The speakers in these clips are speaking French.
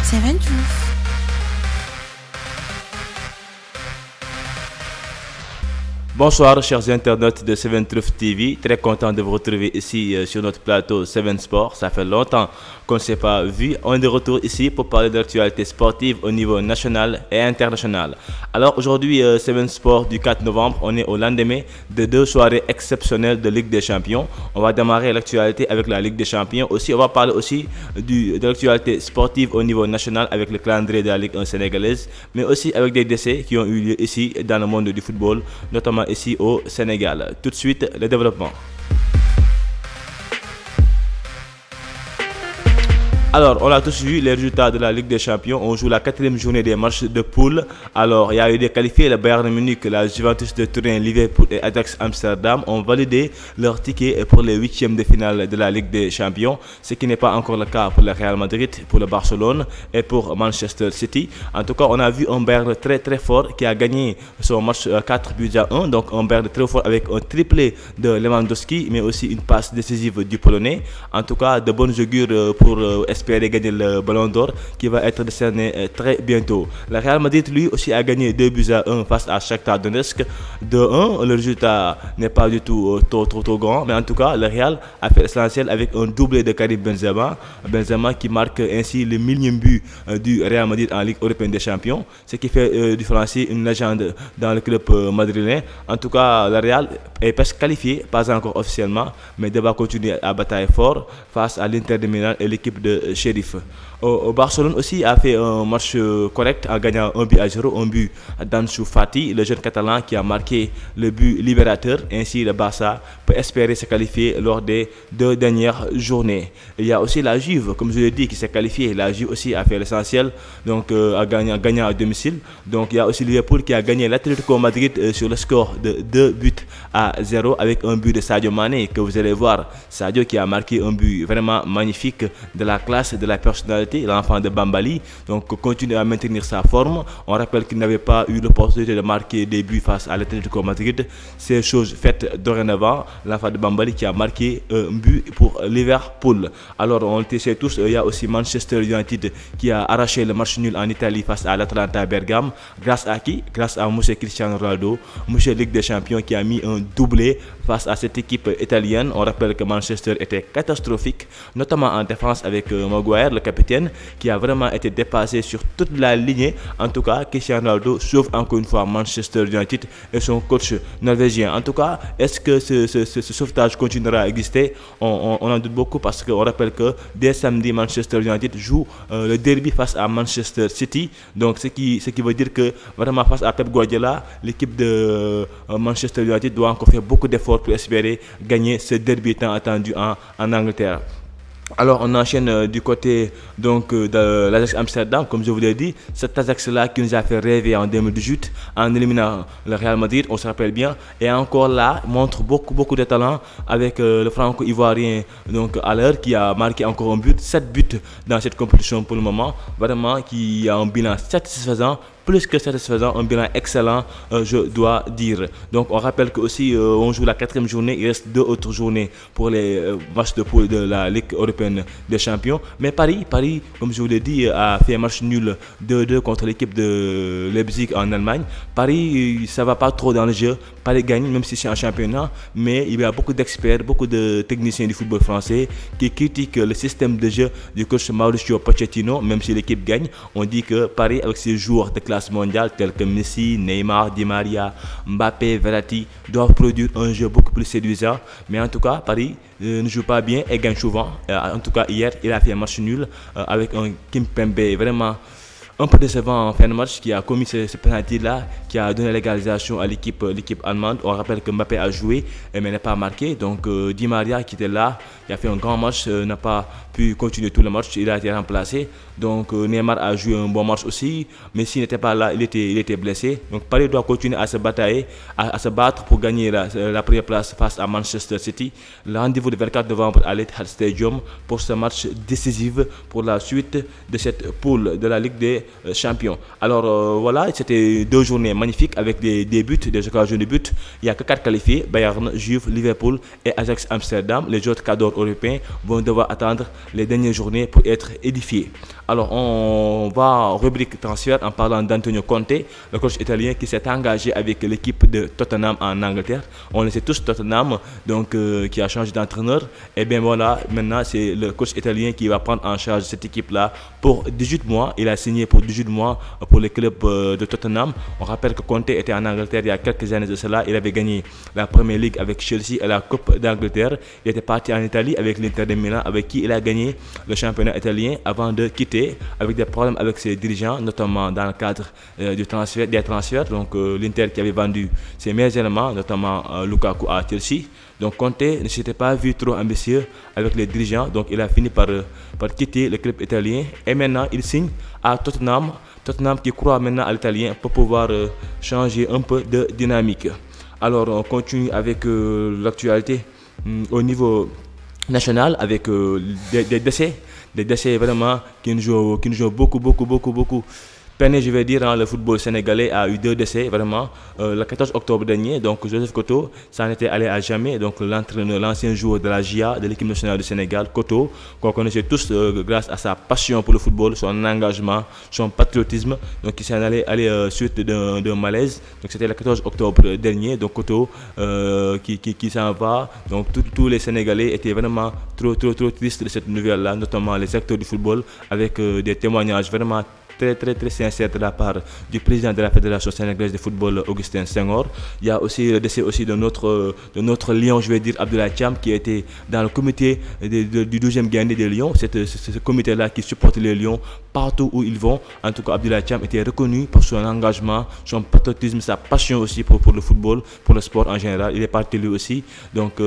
Seven Truth. Bonsoir chers internautes de Seven Truth TV, très content de vous retrouver ici sur notre plateau Seven Sport. Ça fait longtemps qu'on ne s'est pas vu. On est de retour ici pour parler de l'actualité sportive au niveau national et international. Alors aujourd'hui Seven Sport du 4 novembre, on est au lendemain de deux soirées exceptionnelles de Ligue des Champions. On va démarrer l'actualité avec la Ligue des Champions. Aussi, on va parler aussi de l'actualité sportive au niveau national avec le calendrier de la Ligue 1 sénégalaise, mais aussi avec des décès qui ont eu lieu ici dans le monde du football, notamment ici au Sénégal. Tout de suite, le développement. Alors, on a tous vu les résultats de la Ligue des Champions. On joue la 4e journée des matchs de poule. Alors, il y a eu des qualifiés. Le Bayern Munich, la Juventus de Turin, Liverpool et Ajax Amsterdam ont validé leur ticket pour les 8e de finale de la Ligue des Champions. Ce qui n'est pas encore le cas pour le Real Madrid, pour le Barcelone et pour Manchester City. En tout cas, on a vu un Bayern très fort qui a gagné son match 4-1. Donc, un Bayern très fort avec un triplé de Lewandowski, mais aussi une passe décisive du Polonais. En tout cas, de bonnes augures pour espérer gagner le Ballon d'Or qui va être décerné très bientôt. Le Real Madrid lui aussi a gagné 2-1 face à Shakhtar Donetsk. 2-1, le résultat n'est pas du tout trop grand, mais en tout cas le Real a fait l'essentiel avec un doublé de Karim Benzema. Benzema qui marque ainsi le 1000e but du Real Madrid en Ligue européenne des champions, ce qui fait du Français une légende dans le club madrilène. En tout cas, le Real est presque qualifié, pas encore officiellement, mais devra continuer à batailler fort face à l'Inter de Milan et l'équipe de Sheriff. Au Barcelone aussi a fait un match correct en gagnant 1-0, un but d'Ansu Fati, le jeune catalan qui a marqué le but libérateur. Ainsi, le Barça peut espérer se qualifier lors des 2 dernières journées. Il y a aussi la Juve, comme je l'ai dit, qui s'est qualifiée. La Juve aussi a fait l'essentiel, donc a gagné à domicile. Donc il y a aussi Liverpool qui a gagné l'Atlético Madrid sur le score de 2-0 avec un but de Sadio Mané que vous allez voir. Sadio qui a marqué un but vraiment magnifique, de la classe, de la personnalité, l'enfant de Bambali. Donc continue à maintenir sa forme. On rappelle qu'il n'avait pas eu l'opportunité de marquer des buts face à l'Atlético Madrid. C'est chose faite dorénavant. L'enfant de Bambali qui a marqué un but pour Liverpool. Alors on le sait tous, il y a aussi Manchester United qui a arraché le match nul en Italie face à l'Atalanta Bergame. Grâce à qui? Grâce à monsieur Cristiano Ronaldo, monsieur Ligue des Champions, qui a mis un doublé face à cette équipe italienne. On rappelle que Manchester était catastrophique, notamment en défense avec Maguire, le capitaine, qui a vraiment été dépassé sur toute la lignée. En tout cas, Cristiano Ronaldo sauve encore une fois Manchester United et son coach norvégien. En tout cas, est-ce que ce sauvetage continuera à exister? On en doute beaucoup parce qu'on rappelle que dès samedi, Manchester United joue le derby face à Manchester City. Donc, ce qui veut dire que vraiment face à Pep Guardiola, l'équipe de Manchester United doit encore faire beaucoup d'efforts pour espérer gagner ce derby tant attendu en Angleterre. Alors on enchaîne du côté donc de l'Ajax Amsterdam, comme je vous l'ai dit, cet Ajax là qui nous a fait rêver en 2018 en éliminant le Real Madrid, on se rappelle bien, et encore là montre beaucoup de talent avec le franco-ivoirien donc à l'heure qui a marqué encore un but, 7 buts dans cette compétition pour le moment, vraiment qui a un bilan satisfaisant. Plus que satisfaisant, un bilan excellent, je dois dire. Donc on rappelle que aussi on joue la 4e journée, il reste 2 autres journées pour les matchs de poule de la Ligue européenne des champions. Mais Paris, comme je vous l'ai dit, a fait un match nul 2-2 contre l'équipe de Leipzig en Allemagne. Paris, ça va pas trop dans le jeu. Paris gagne, même si c'est un championnat, mais il y a beaucoup d'experts, beaucoup de techniciens du football français qui critiquent le système de jeu du coach Mauricio Pochettino. Même si l'équipe gagne, on dit que Paris, avec ses joueurs de classe mondiale tels que Messi, Neymar, Di Maria, Mbappé, Verratti, doivent produire un jeu beaucoup plus séduisant. Mais en tout cas, Paris ne joue pas bien et gagne souvent. En tout cas, hier, il a fait un match nul avec un Kimpembe vraiment un peu décevant en fin de match, qui a commis ce penalty-là, qui a donné l'égalisation à l'équipe allemande. On rappelle que Mbappé a joué, mais n'a pas marqué. Donc Di Maria qui était là, qui a fait un grand match, n'a pas pu continuer tout le match, il a été remplacé. Donc Neymar a joué un bon match aussi, mais s'il n'était pas là, il était blessé. Donc Paris doit continuer à se battre pour gagner la première place face à Manchester City. Le rendez-vous du 24 novembre à l'Etihad Stadium pour ce match décisif pour la suite de cette poule de la Ligue des Champions. Alors voilà, c'était 2 journées magnifiques avec des buts, des occasions de but. Il n'y a que 4 qualifiés, Bayern, Juve, Liverpool et Ajax Amsterdam. Les autres cadors européens vont devoir attendre les dernières journées pour être édifié. Alors on va en rubrique transfert en parlant d'Antonio Conte, le coach italien qui s'est engagé avec l'équipe de Tottenham en Angleterre. On le sait tous, Tottenham donc qui a changé d'entraîneur. Et bien voilà, maintenant c'est le coach italien qui va prendre en charge cette équipe-là pour 18 mois. Il a signé pour 18 mois pour le club de Tottenham. On rappelle que Conte était en Angleterre il y a quelques années de cela. Il avait gagné la Premier League avec Chelsea et la Coupe d'Angleterre. Il était parti en Italie avec l'Inter de Milan, avec qui il a gagné le championnat italien avant de quitter avec des problèmes avec ses dirigeants, notamment dans le cadre des transferts. Donc l'Inter qui avait vendu ses meilleurs éléments, notamment Lukaku à Chelsea. Donc Conte ne s'était pas vu trop ambitieux avec les dirigeants, donc il a fini par quitter le club italien et maintenant il signe à Tottenham. Tottenham qui croit maintenant à l'italien pour pouvoir changer un peu de dynamique. Alors on continue avec l'actualité au niveau national avec des décès vraiment qui nous jouent beaucoup peiné, je vais dire, le football sénégalais a eu 2 décès vraiment le 14 octobre dernier. Donc Joseph Koto, ça en était allé à jamais. Donc l'entraîneur, l'ancien joueur de la GIA, de l'équipe nationale du Sénégal, Koto, qu'on connaissait tous grâce à sa passion pour le football, son engagement, son patriotisme. Donc il s'est allé suite d'un malaise. Donc c'était le 14 octobre dernier. Donc Koto qui s'en va. Donc tous les Sénégalais étaient vraiment trop tristes de cette nouvelle-là, notamment les acteurs du football, avec des témoignages vraiment très sincère de la part du président de la Fédération sénégalaise de football, Augustin Senghor. Il y a aussi le décès aussi de notre lion, je vais dire, Abdoulaye Thiam, qui était dans le comité du 12e Gandhi des Lions. C'est ce comité-là qui supporte les Lions partout où ils vont. En tout cas, Abdoulaye Thiam était reconnu pour son engagement, son patriotisme, sa passion aussi pour le football, pour le sport en général. Il est parti lui aussi. Donc,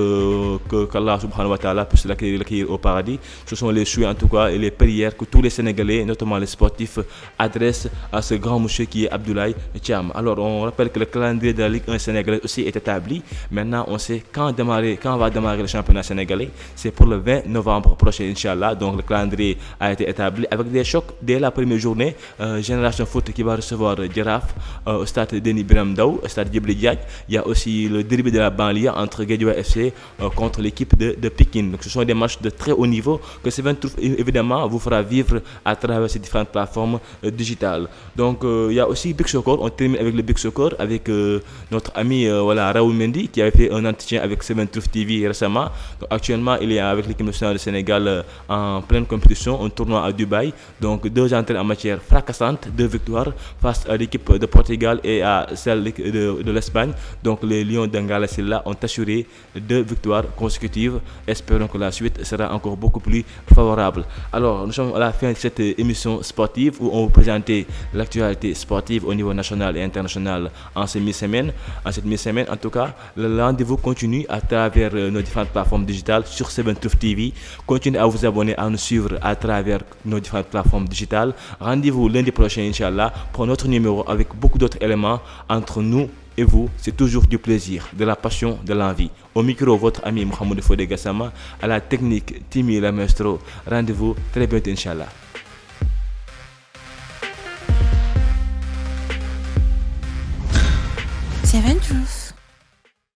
qu'Allah subhanahu wa ta'ala puisse l'accueillir au paradis. Ce sont les souhaits en tout cas et les prières que tous les Sénégalais, notamment les sportifs, adresse à ce grand monsieur qui est Abdoulaye Thiam. Alors on rappelle que le calendrier de la Ligue 1 sénégalaise aussi est établi. Maintenant on sait quand va démarrer le championnat sénégalais. C'est pour le 20 novembre prochain, Inch'Allah. Donc le calendrier a été établi avec des chocs dès la première journée. Génération Foot qui va recevoir Jaraaf au stade Denis Biram Ndao, au stade Djibril Diagne. Il y a aussi le derby de la banlieue entre Guédiawaye FC contre l'équipe de Pékin. Donc ce sont des matchs de très haut niveau que Seven Truth évidemment vous fera vivre à travers ces différentes plateformes digitales. Donc il y a aussi Big Soccer. On termine avec le Big Soccer avec notre ami Raoul Mendy qui avait fait un entretien avec Seven Truth TV récemment. Donc, actuellement il est avec l'équipe nationale du Sénégal en pleine compétition, un tournoi à Dubaï. Donc 2 entrées en matière fracassante, 2 victoires face à l'équipe de Portugal et à celle de l'Espagne. Donc les Lions d'Angala Silla ont assuré 2 victoires consécutives. Espérons que la suite sera encore beaucoup plus favorable. Alors nous sommes à la fin de cette émission sportive où on vous présentait l'actualité sportive au niveau national et international en cette mi-semaine. En tout cas, le rendez-vous continue à travers nos différentes plateformes digitales sur Seven Truth TV. Continuez à vous abonner, à nous suivre à travers nos différentes plateformes digitales. Rendez-vous lundi prochain, Inch'Allah, pour notre numéro avec beaucoup d'autres éléments entre nous et vous. C'est toujours du plaisir, de la passion, de l'envie. Au micro, votre ami Mohamed Fodé Gassama, à la technique Timi la Maestro. Rendez-vous très bientôt, Inch'Allah. Seven Truth.